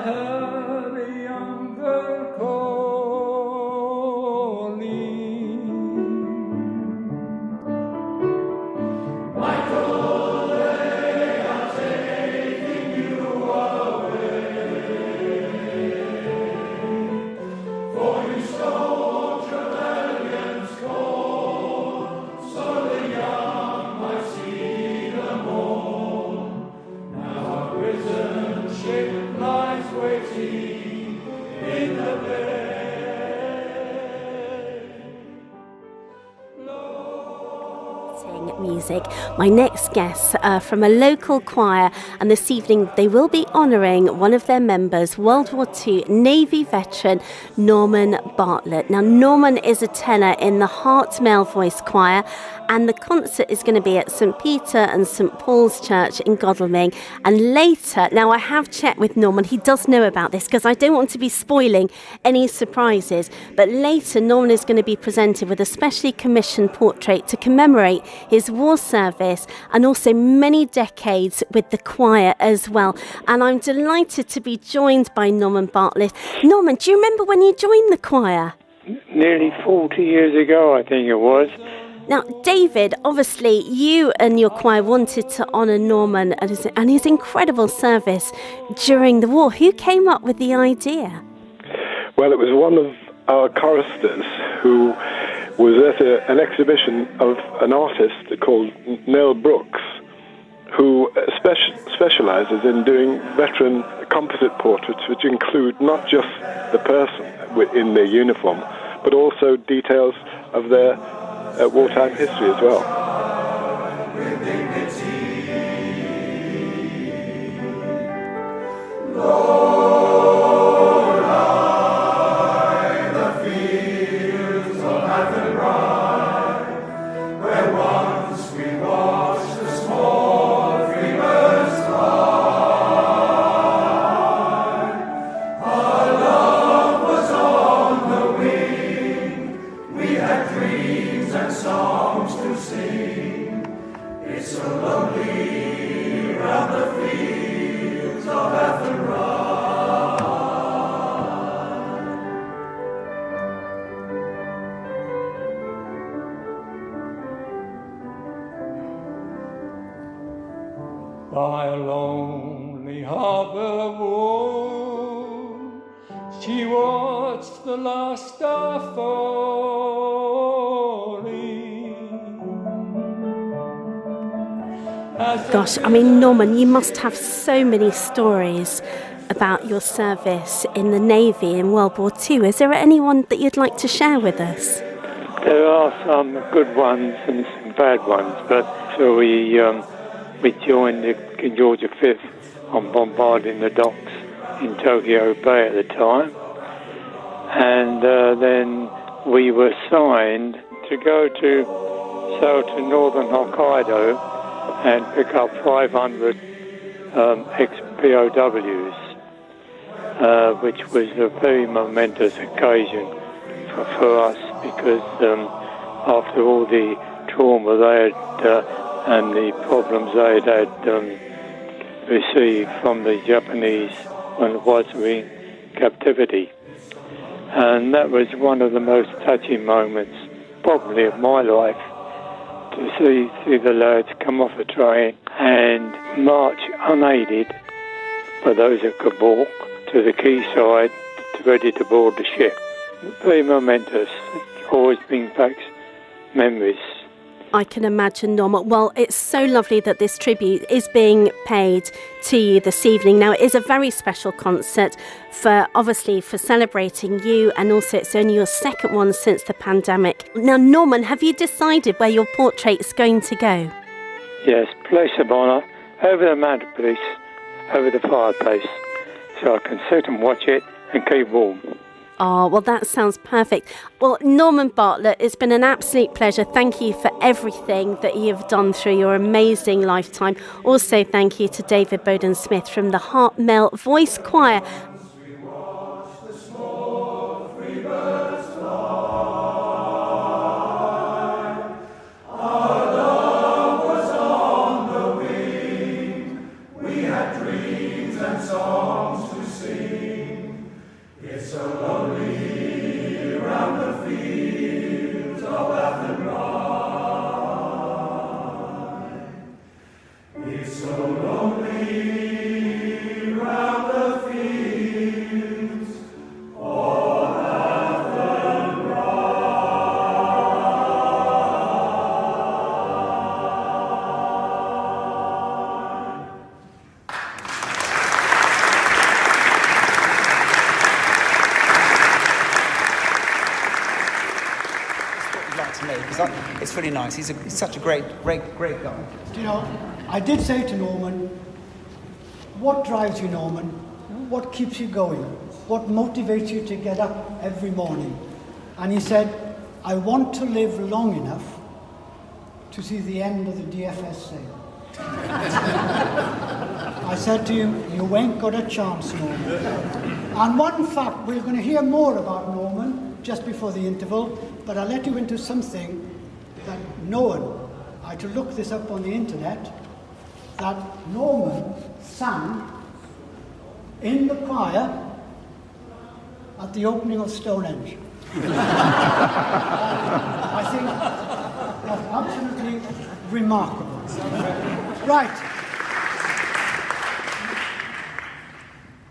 heard a young bird calling. Michael, they are taking you away, for you stole Trevelyan's coal, so the young might see them all. Now a prison ship lies waiting in the bay. Music. My next guests are from a local choir, and this evening they will be honouring one of their members, World War II Navy veteran Norman Bartlett. Now, Norman is a tenor in the Hart Male Voice Choir, and the concert is going to be at St Peter and St Paul's Church in Godalming. And later, now I have checked with Norman, he does know about this because I don't want to be spoiling any surprises, but later Norman is going to be presented with a specially commissioned portrait to commemorate his war service and also many decades with the choir as well. And I'm delighted to be joined by Norman Bartlett. Norman, do you remember when you joined the choir? Nearly 40 years ago, I think it was. Now, David, obviously you and your choir wanted to honour Norman and his incredible service during the war. Who came up with the idea? Well, it was one of our choristers who was at an exhibition of an artist called Nell Brooks, who specialises in doing veteran composite portraits, which include not just the person in their uniform, but also details of their wartime history as well. Lord, I the fields of Athenry, where once we watched the small free birds fly. Our love was on the wing, we had dreams and songs to sing. It's so lonely round the fields of Athenry. By a lonely harbour wall, she watched the last star falling. Gosh, I mean, Norman, you must have so many stories about your service in the Navy in World War II. Is there anyone that you'd like to share with us? There are some good ones and some bad ones, but so we joined the King George V on bombarding the docks in Tokyo Bay at the time, and then we were signed to go to sail to northern Hokkaido and pick up 500 ex-POWs, which was a very momentous occasion for us because after all the trauma they had and the problems they had received from the Japanese when it was in captivity. And that was one of the most touching moments, probably of my life, to see the lads come off the train and march unaided, for those that could walk, to the quayside, ready to board the ship. Very momentous. Always brings back memories. I can imagine, Norman. Well, it's so lovely that this tribute is being paid to you this evening. Now, it is a very special concert for celebrating you, and also it's only your second one since the pandemic. Now, Norman, have you decided where your portrait's going to go? Yes, place of honour, over the mantelpiece, over the fireplace, so I can sit and watch it and keep warm. Oh, well, that sounds perfect. Well, Norman Bartlett, it's been an absolute pleasure. Thank you for everything that you've done through your amazing lifetime. Also, thank you to David Bowden-Smith from the Hart Male Voice Choir. Songs to sing. it's really nice. He's such a great guy. You know, I did say to Norman, what drives you, Norman? What keeps you going? What motivates you to get up every morning? And he said, I want to live long enough to see the end of the DFS sale. I said to him, you ain't got a chance, Norman. And one fact, we're going to hear more about Norman just before the interval, but I'll let you into something that no one, I had to look this up on the internet, that Norman sang in the choir at the opening of Stonehenge. I think that's absolutely remarkable. Right.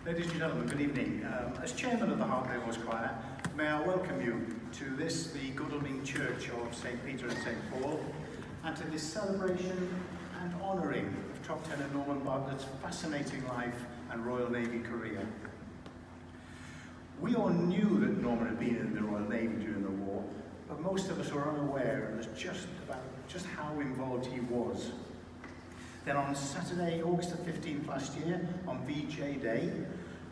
Ladies and gentlemen, good evening. As chairman of the Hart Male Voice Choir, may I welcome you to this, the Godalming Church of St. Peter and St. Paul, and to this celebration and honouring of top tenor Norman Bartlett's fascinating life and Royal Navy career. We all knew that Norman had been in the Royal Navy during the war, but most of us were unaware as just how involved he was. Then on Saturday, August the 15th last year, on VJ Day,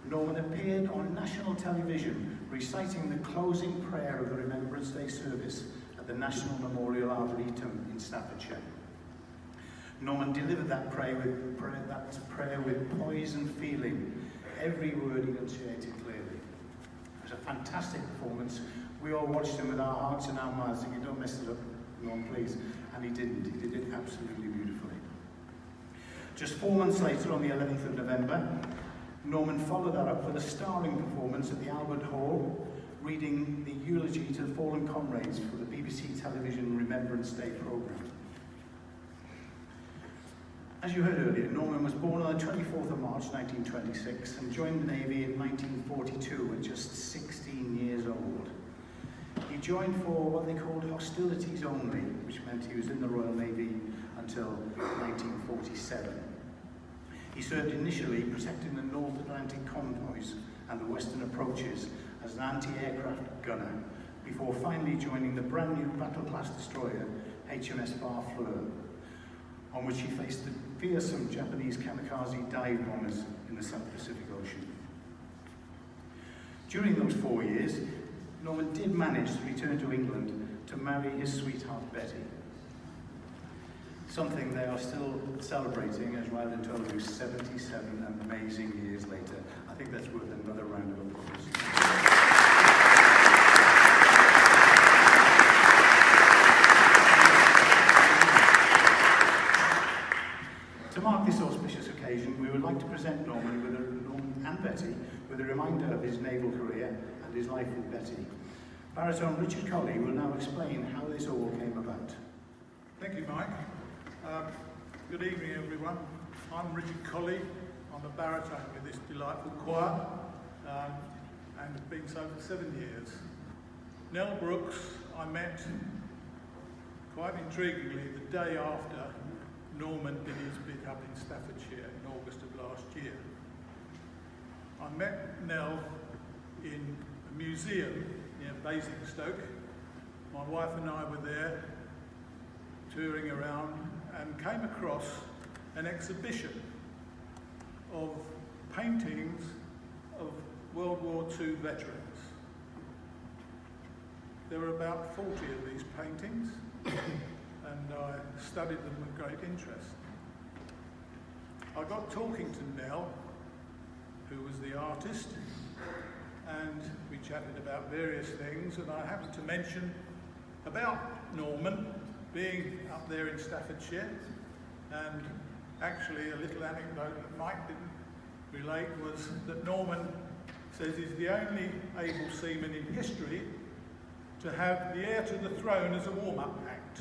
Norman appeared on national television reciting the closing prayer of the Remembrance Day service at the National Memorial Arboretum in Staffordshire. Norman delivered that prayer with poise and feeling, every word enunciated clearly. It was a fantastic performance. We all watched him with our hearts in our mouths thinking, don't mess it up, Norman, please. And he didn't. He did it absolutely beautifully. Just 4 months later, on the 11th of November, Norman followed that up with a starring performance at the Albert Hall, reading the eulogy to the fallen comrades for the BBC television Remembrance Day programme. As you heard earlier, Norman was born on the 24th of March 1926 and joined the Navy in 1942 at just 16 years old. He joined for what they called hostilities only, which meant he was in the Royal Navy until 1947. He served initially protecting the North Atlantic convoys and the western approaches as an anti-aircraft gunner, before finally joining the brand new battle-class destroyer HMS Barfleur, on which he faced the fearsome Japanese kamikaze dive bombers in the South Pacific Ocean. During those 4 years, Norman did manage to return to England to marry his sweetheart Betty, something they are still celebrating as well in total 77 amazing years later. I think that's worth another round of applause. To mark this auspicious occasion, we would like to present Norman and Betty with a reminder of his naval career and his life with Betty. Baritone Richard Colley will now explain how this all came about. Thank you, Mike. Good evening, everyone. I'm Richard Colley. I'm a baritone with this delightful choir, and have been so for 7 years. Nell Brooks, I met, quite intriguingly, the day after Norman did his bit up in Staffordshire in August of last year. I met Nell in a museum near Basingstoke. My wife and I were there touring around and came across an exhibition of paintings of World War II veterans. There were about 40 of these paintings, and I studied them with great interest. I got talking to Nell, who was the artist, and we chatted about various things, and I happened to mention about Norman being up there in Staffordshire, and actually a little anecdote that Mike didn't relate was that Norman says he's the only able seaman in history to have the heir to the throne as a warm-up act,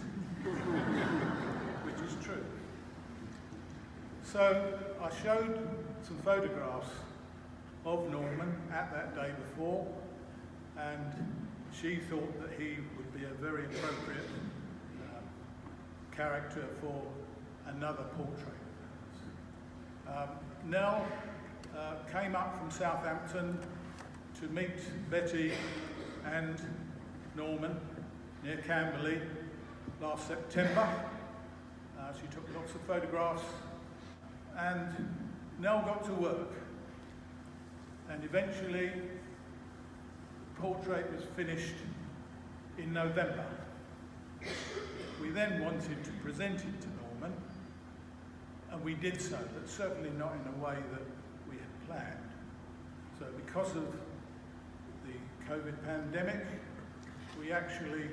which is true. So I showed some photographs of Norman at that day before, and she thought that he would be a very appropriate character for another portrait. Nell came up from Southampton to meet Betty and Norman near Camberley last September. She took lots of photographs, and Nell got to work, and eventually the portrait was finished in November. We then wanted to present it to Norman, and we did so, but certainly not in a way that we had planned. So because of the COVID pandemic, we actually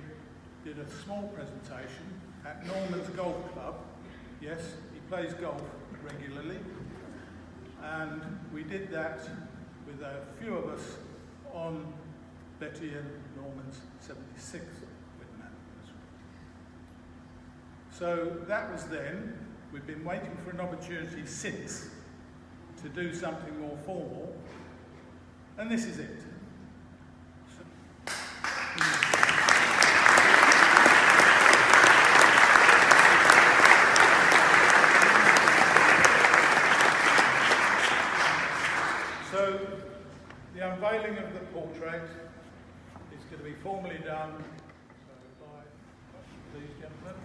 did a small presentation at Norman's golf club. Yes, he plays golf regularly. And we did that with a few of us on Betty and Norman's 76th wedding anniversary. So that was then. We've been waiting for an opportunity since to do something more formal, and this is it. So the unveiling of the portrait is going to be formally done by these gentlemen.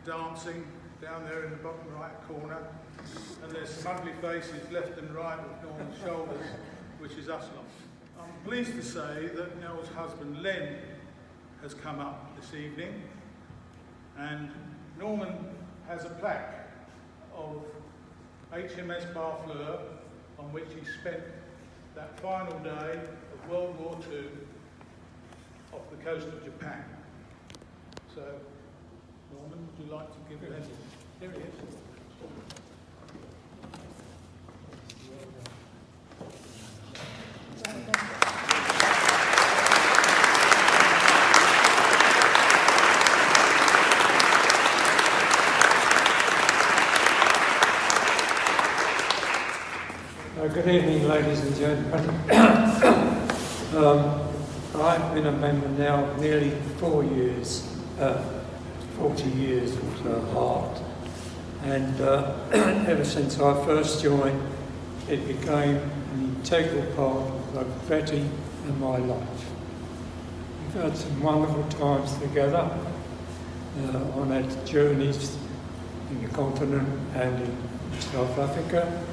Dancing down there in the bottom right corner, and there's some ugly faces left and right of Norman's shoulders, which is us lot. I'm pleased to say that Nell's husband Len has come up this evening, and Norman has a plaque of HMS Barfleur on which he spent that final day of World War II off the coast of Japan. So Norman, would you like to give it? Here it is. Good evening, ladies and gentlemen. I've been a member now nearly 4 years. 40 years of Hart, and ever since I first joined, it became an integral part of both Betty and my life. We've had some wonderful times together on our journeys in the continent and in South Africa.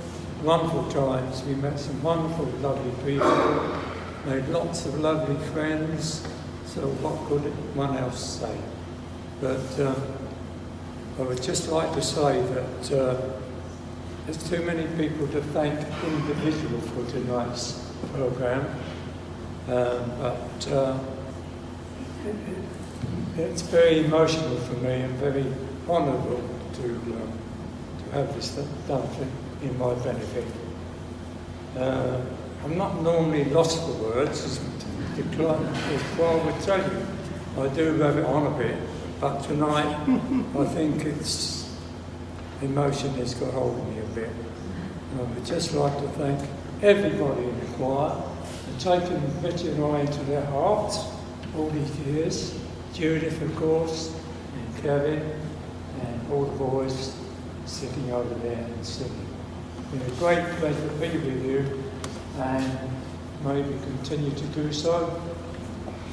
Wonderful times. We met some wonderful, lovely people, made lots of lovely friends, so what could one else say? But I would just like to say that there's too many people to thank individually for tonight's programme, but it's very emotional for me and very honourable to have this done in my benefit. I'm not normally lost for words, as the choir would tell you. I do have it on a bit. But tonight, I think emotion has got hold of me a bit. And I would just like to thank everybody in the choir for taking Betty and I into their hearts all these years. Judith, of course, and Kevin, and all the boys sitting over there and singing. It's been a great pleasure to be with you, and maybe continue to do so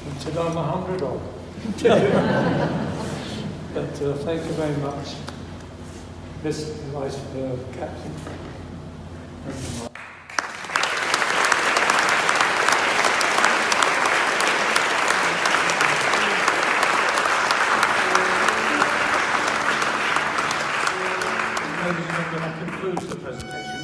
until I'm 100 old. But thank you very much, Mr. Vice Captain. Thank you much. Ladies and gentlemen, that concludes the presentation.